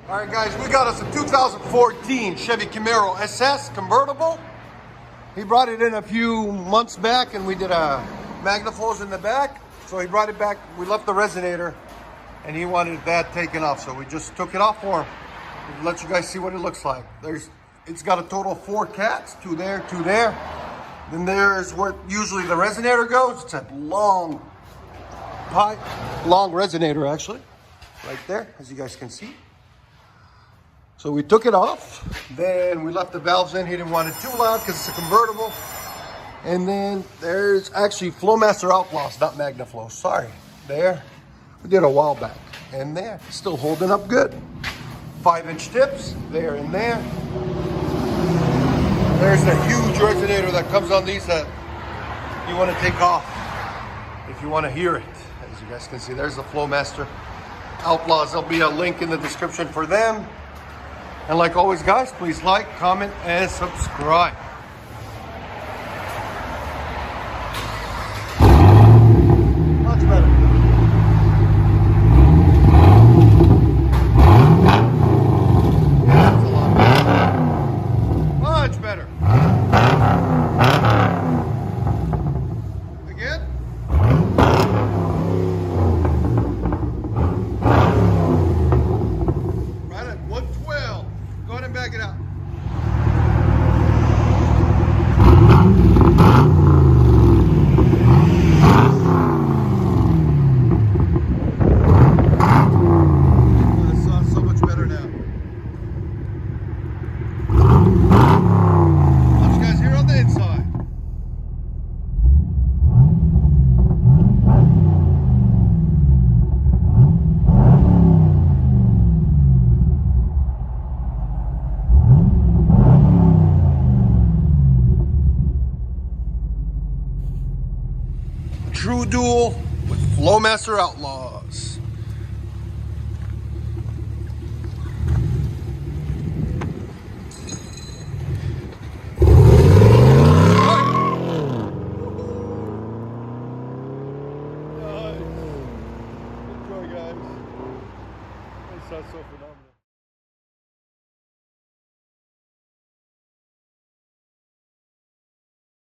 All right, guys, we got us a 2014 Chevy Camaro SS convertible. He brought it in a few months back, and we did a magniflows in the back. So he brought it back. We left the resonator, and he wanted that taken off. So we just took it off for him. We'll let you guys see what it looks like. It's got a total of 4 cats, 2 there, 2 there. Then there's where usually the resonator goes. It's a long resonator, actually, right there, as you guys can see. So we took it off, then we left the valves in. He didn't want it too loud because it's a convertible. And then there's actually FLOWMASTER Outlaws, not MagnaFlow, sorry. There, we did a while back. And there, still holding up good. 5-inch tips, there and there. There's a huge resonator that comes on these that you want to take off if you want to hear it. As you guys can see, there's the FLOWMASTER Outlaws. There'll be a link in the description for them. And like always, guys, please like, comment, and subscribe. Much better. That's a lot better. Much better. Again. Right at 112. Go ahead and back it out. That sounds so much better now. What you guys hear on the inside? True duel with FLOWMASTER Outlaws. Nice. Enjoy, guys. This sounds so phenomenal.